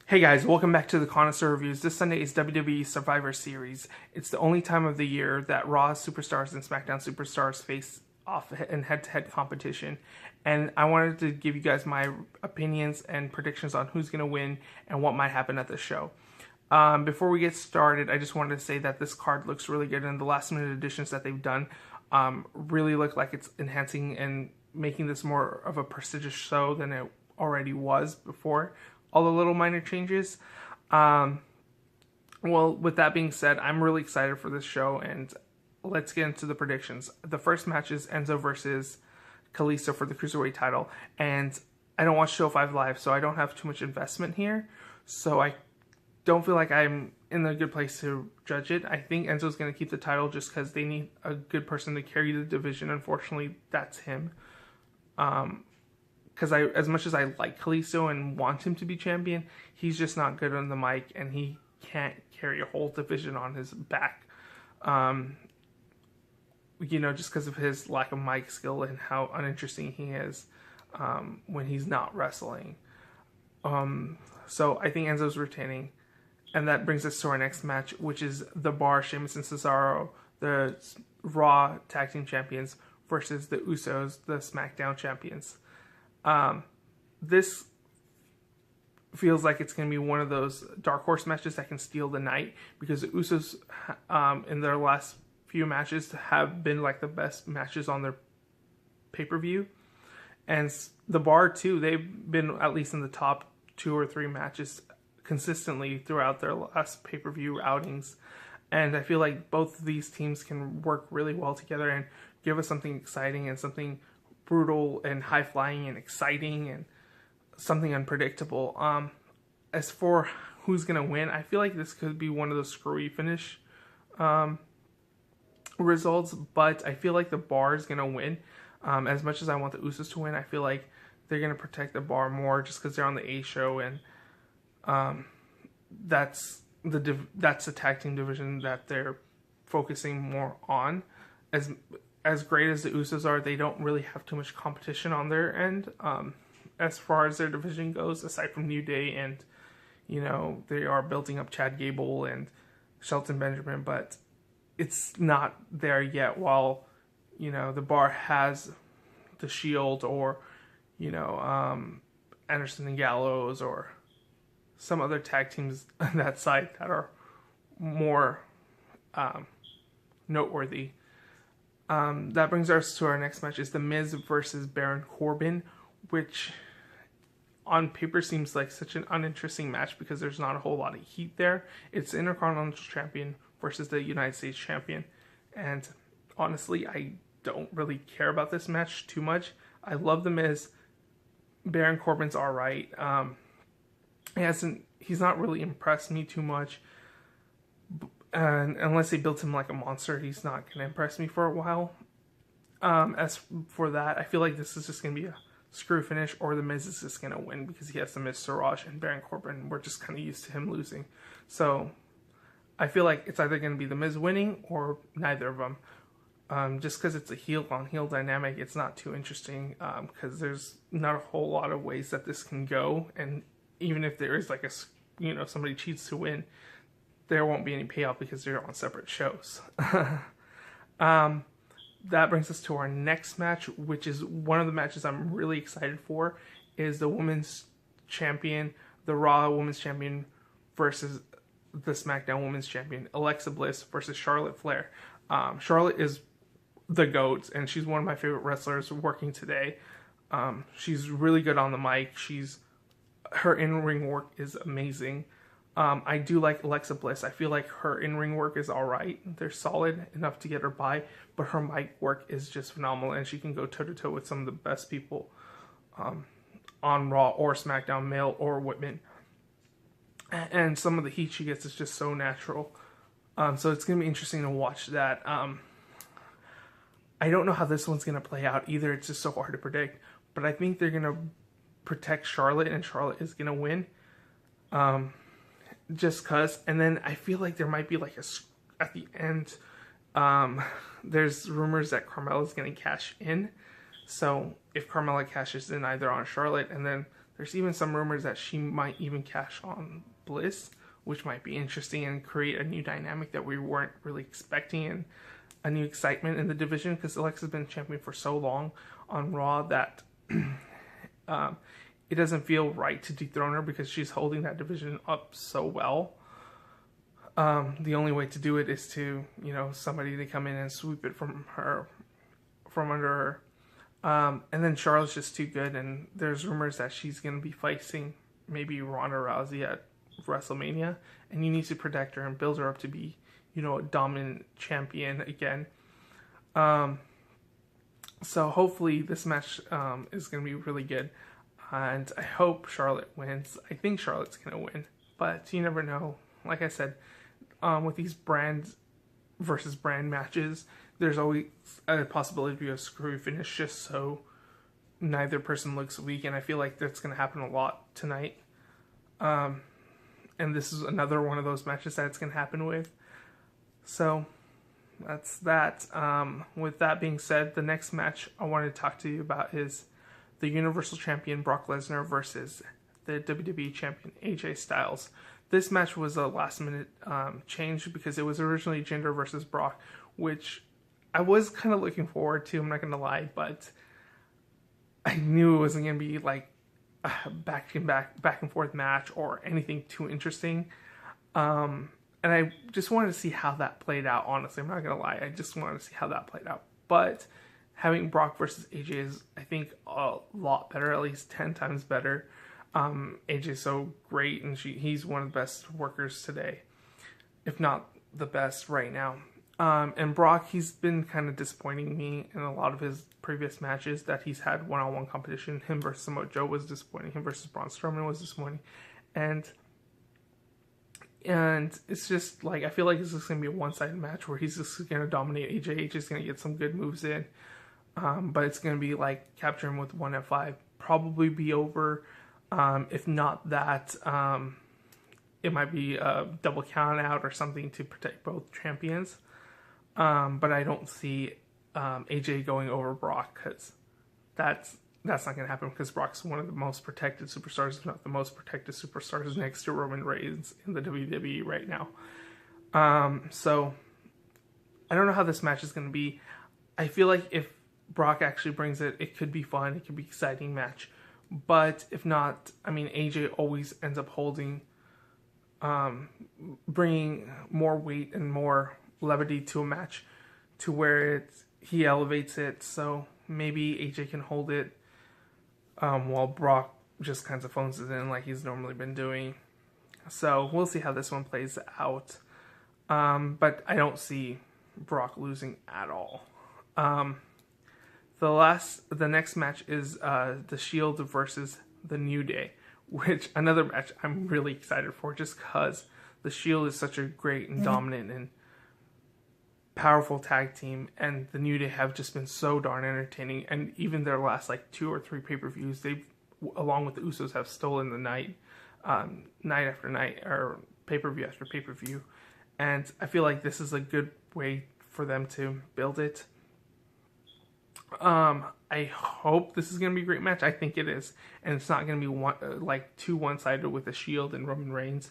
Hey guys, welcome back to the Connoisseur Reviews. This Sunday is WWE Survivor Series. It's the only time of the year that Raw superstars and SmackDown superstars face off in head-to-head competition. And I wanted to give you guys my opinions and predictions on who's going to win and what might happen at the show. Before we get started, I just wanted to say that this card looks really good, and the last-minute additions that they've done really look like it's enhancing and making this more of a prestigious show than it already was before all the little minor changes. Well, with that being said, I'm really excited for this show, and let's get into the predictions. The first match is Enzo versus Kalisto for the Cruiserweight title, and I don't watch Show 5 live, so I don't have too much investment here, so I don't feel like I'm in a good place to judge it. I think Enzo's going to keep the title just because they need a good person to carry the division. Unfortunately, that's him. Because as much as I like Kalisto and want him to be champion, he's just not good on the mic, and he can't carry a whole division on his back. Just because of his lack of mic skill and how uninteresting he is when he's not wrestling. So I think Enzo's retaining. And that brings us to our next match, which is The Bar, Sheamus and Cesaro, the Raw Tag Team Champions, versus the Usos, the SmackDown Champions. This feels like it's going to be one of those dark horse matches that can steal the night, because the Usos, in their last few matches, have been like the best matches on their pay-per-view. And The Bar, too, they've been at least in the top 2 or 3 matches consistently throughout their last pay-per-view outings. And I feel like both of these teams can work really well together and give us something exciting and something brutal and high-flying and exciting and something unpredictable. As for who's going to win, I feel like this could be one of those screwy finish results, but I feel like The Bar is going to win. As much as I want the Usos to win, I feel like they're going to protect The Bar more just because they're on the A show, and that's the tag team division that they're focusing more on. As great as the Usos are, they don't really have too much competition on their end as far as their division goes, aside from New Day, and they are building up Chad Gable and Shelton Benjamin, but it's not there yet. While The Bar has the Shield, or Anderson and Gallows, or some other tag teams on that side that are more noteworthy. That brings us to our next match, is The Miz versus Baron Corbin, which on paper seems like such an uninteresting match because there's not a whole lot of heat there. It's the Intercontinental Champion versus the United States Champion, and honestly, I don't really care about this match too much. I love The Miz. Baron Corbin's alright. He's not really impressed me too much. And unless they built him like a monster, he's not going to impress me for a while. As for that, I feel like this is just going to be a screw finish, or The Miz is just going to win because he has The Miz Siraj, and Baron Corbin, we're just kind of used to him losing. So I feel like it's either going to be The Miz winning or neither of them. Just because it's a heel-on-heel dynamic, it's not too interesting because there's not a whole lot of ways that this can go. And even if there is like somebody cheats to win, there won't be any payoff because they're on separate shows. That brings us to our next match, which is one of the matches I'm really excited for, is the Women's Champion, the Raw Women's Champion versus the SmackDown Women's Champion, Alexa Bliss versus Charlotte Flair. Charlotte is the GOAT, and she's one of my favorite wrestlers working today. She's really good on the mic. Her in-ring work is amazing. I do like Alexa Bliss. I feel like her in-ring work is alright. They're solid enough to get her by, but her mic work is just phenomenal, and she can go toe-to-toe with some of the best people on Raw or SmackDown, male or women. And some of the heat she gets is just so natural. So it's going to be interesting to watch that. I don't know how this one's going to play out either. It's just so hard to predict. But I think they're going to protect Charlotte, and Charlotte is going to win. Just cause, and then I feel like there might be like at the end, there's rumors that Carmella's going to cash in. So if Carmella cashes in either on Charlotte, and then There's even some rumors that she might even cash on Bliss, which might be interesting and create a new dynamic that we weren't really expecting, and a new excitement in the division, because Alexa's been champion for so long on Raw that it doesn't feel right to dethrone her because she's holding that division up so well. The only way to do it is to, somebody to come in and sweep it from under her. And then Charlotte's just too good, and there's rumors that she's going to be facing maybe Ronda Rousey at WrestleMania, and you need to protect her and build her up to be, a dominant champion again. So hopefully this match is going to be really good, and I hope Charlotte wins. I think Charlotte's going to win, but you never know. Like I said, with these brand versus brand matches, there's always a possibility of a screwy finish just so neither person looks weak, and I feel like that's going to happen a lot tonight. And this is another one of those matches that it's going to happen with. So that's that. With that being said, the next match I wanted to talk to you about is the Universal Champion Brock Lesnar versus the WWE Champion AJ Styles. This match was a last-minute change because it was originally Jinder versus Brock, which I was kind of looking forward to, I'm not going to lie, but I knew it wasn't going to be like a back and forth match or anything too interesting. And I just wanted to see how that played out, honestly. I'm not going to lie. I just wanted to see how that played out. But having Brock versus AJ is, I think, a lot better, at least 10 times better. AJ's so great, and he's one of the best workers today, if not the best right now. And Brock, he's been kind of disappointing me in a lot of his previous matches that he's had one-on-one competition. Him versus Samoa Joe was disappointing. Him versus Braun Strowman was disappointing. And it's just like, I feel like this is going to be a one-sided match where he's just going to dominate AJ. AJ's going to get some good moves in. But it's going to be like capture him with 1F5. Probably be over. If not that, it might be a double count out or something to protect both champions. But I don't see AJ going over Brock, because that's not going to happen, because Brock's one of the most protected superstars, if not the most protected superstars, next to Roman Reigns in the WWE right now. So I don't know how this match is going to be. I feel like if Brock actually brings it, it could be fun. It could be an exciting match. But if not, I mean, AJ always ends up bringing more weight and more levity to a match, to where he elevates it. So maybe AJ can hold it, while Brock just kind of phones it in like he's normally been doing. So we'll see how this one plays out. But I don't see Brock losing at all. The next match is the Shield versus the New Day, which another match I'm really excited for, just because the Shield is such a great and dominant and powerful tag team, and the New Day have just been so darn entertaining. And even their last like 2 or 3 pay-per-views, they've, along with the Usos, have stolen the night, night after night, or pay-per-view after pay-per-view. And I feel like this is a good way for them to build it. I hope this is going to be a great match. I think it is. And it's not going to be too one-sided with the Shield and Roman Reigns.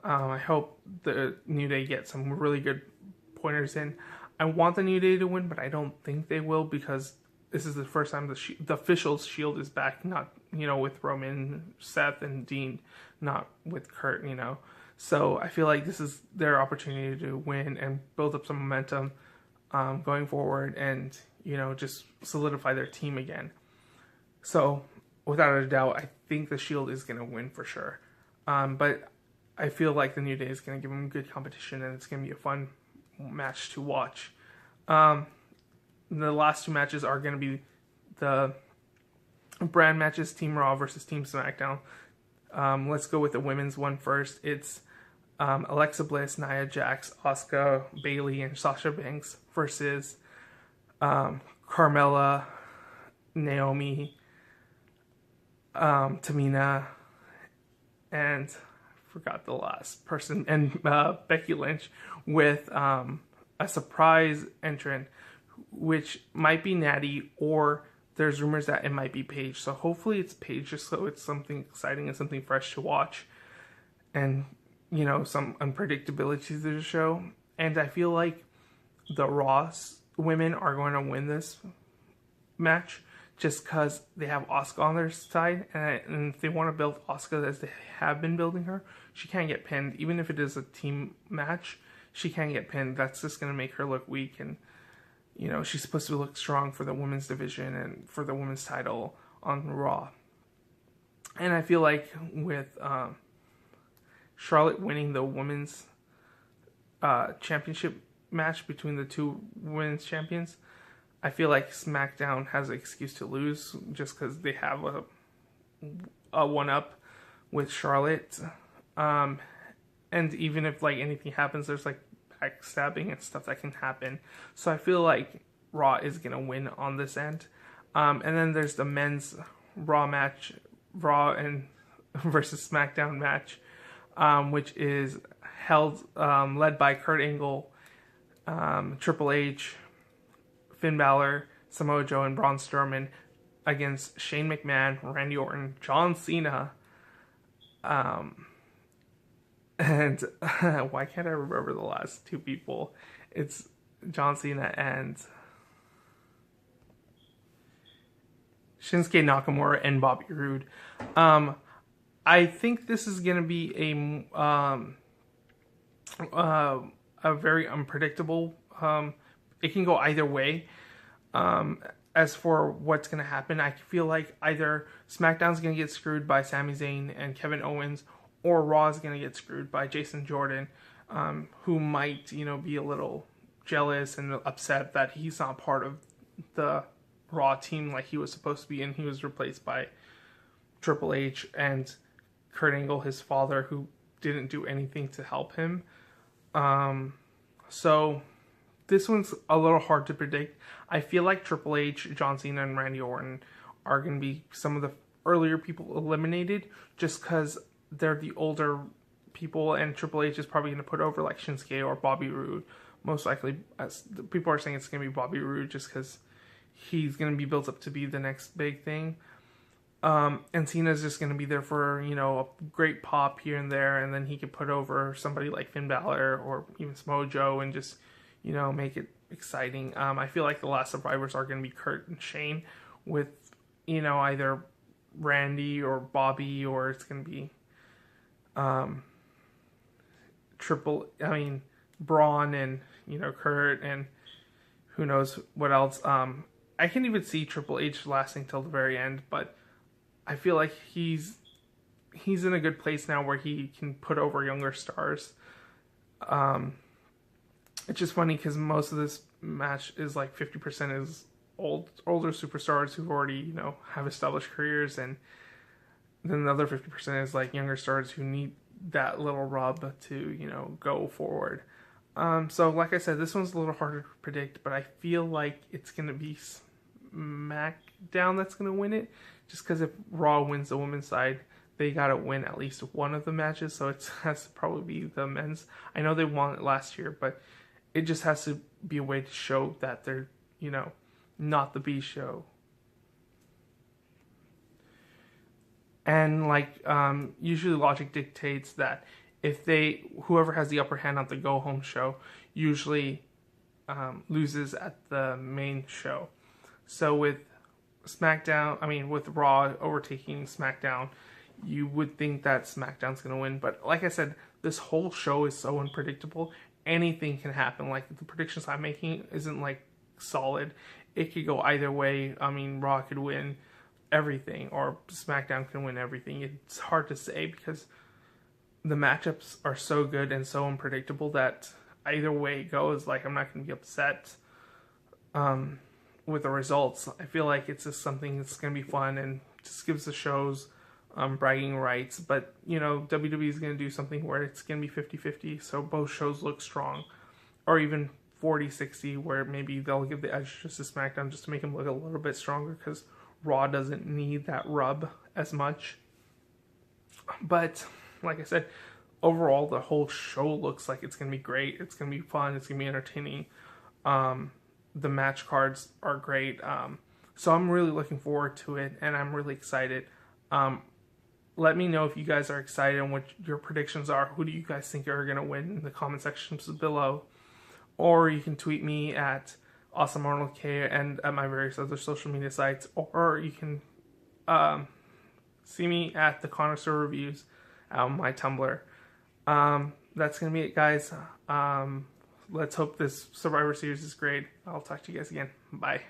I hope the New Day get some really good pointers in. I want the New Day to win, but I don't think they will, because this is the first time the official Shield is back, not, with Roman, Seth, and Dean, not with Kurt, So I feel like this is their opportunity to win and build up some momentum going forward, and just solidify their team again. So without a doubt, I think the Shield is going to win for sure. But I feel like the New Day is going to give them good competition, and it's going to be a fun match to watch. The last 2 matches are going to be the brand matches, Team Raw versus Team SmackDown. Let's go with the women's one first. It's Alexa Bliss, Nia Jax, Asuka, Bayley, and Sasha Banks versus Carmella, Naomi, Tamina, and I forgot the last person, and Becky Lynch, with a surprise entrant, which might be Natty or there's rumors that it might be Paige. So hopefully it's Paige, just so it's something exciting and something fresh to watch. And, you know, some unpredictability to the show. And I feel like the Raw women are going to win this match just because they have Asuka on their side. And if they want to build Asuka as they have been building her, she can't get pinned. Even if it is a team match, she can't get pinned. That's just going to make her look weak. And, you know, she's supposed to look strong for the women's division and for the women's title on Raw. And I feel like with Charlotte winning the women's championship match between the two women's champions, I feel like SmackDown has an excuse to lose just because they have a one-up with Charlotte. And even if like anything happens, there's like backstabbing and stuff that can happen. So I feel like Raw is going to win on this end. And then there's the men's Raw match, Raw and versus SmackDown match, which is held, led by Kurt Angle, Triple H, Finn Balor, Samoa Joe, and Braun Strowman against Shane McMahon, Randy Orton, John Cena, and why can't I remember the last two people? It's John Cena and Shinsuke Nakamura and Bobby Roode. I think this is going to be a very unpredictable. It can go either way. As for what's going to happen, I feel like either SmackDown's going to get screwed by Sami Zayn and Kevin Owens, or Raw is going to get screwed by Jason Jordan, who might, you know, be a little jealous and upset that he's not part of the Raw team like he was supposed to be, and he was replaced by Triple H and Kurt Angle, his father, who didn't do anything to help him. So this one's a little hard to predict. I feel like Triple H, John Cena, and Randy Orton are going to be some of the earlier people eliminated just because they're the older people, and Triple H is probably going to put over like Shinsuke or Bobby Roode. Most likely, as people are saying, it's going to be Bobby Roode just because he's going to be built up to be the next big thing. And Cena's just going to be there for, you know, a great pop here and there, and then he could put over somebody like Finn Balor or even Samoa Joe and just, you know, make it exciting. I feel like the last survivors are going to be Kurt and Shane with, you know, either Randy or Bobby, or it's going to be Braun and, you know, Kurt, and who knows what else. I can even see Triple H lasting till the very end, but I feel like he's in a good place now where he can put over younger stars. It's just funny because most of this match is like 50% is older superstars who already, you know, have established careers, and then the other 50% is like younger stars who need that little rub to, you know, go forward. So like I said, this one's a little harder to predict, but I feel like it's going to be SmackDown that's going to win it, just because if Raw wins the women's side, they got to win at least one of the matches, so it has to probably be the men's. I know they won it last year, but it just has to be a way to show that they're, you know, not the B show. And like, usually logic dictates that if whoever has the upper hand on the go home show usually loses at the main show. So with with Raw overtaking SmackDown, you would think that SmackDown's going to win. But like I said, this whole show is so unpredictable. Anything can happen. Like, the predictions I'm making isn't like solid. It could go either way. I mean, Raw could win everything, or SmackDown can win everything. It's hard to say because the matchups are so good and so unpredictable that either way it goes, like, I'm not going to be upset with the results. I feel like it's just something that's going to be fun and just gives the shows bragging rights. But, you know, WWE is going to do something where it's going to be 50-50, so both shows look strong. Or even 40-60, where maybe they'll give the edge just to SmackDown just to make them look a little bit stronger, because Raw doesn't need that rub as much. But, like I said, overall, the whole show looks like it's going to be great. It's going to be fun. It's going to be entertaining. The match cards are great. So I'm really looking forward to it, and I'm really excited. Let me know if you guys are excited and what your predictions are. Who do you guys think are going to win in the comment sections below? Or you can tweet me at AwesomeArnoldK and at my various other social media sites. Or you can see me at TheConnoisseur Reviews on my Tumblr. That's going to be it, guys. Let's hope this Survivor Series is great. I'll talk to you guys again. Bye.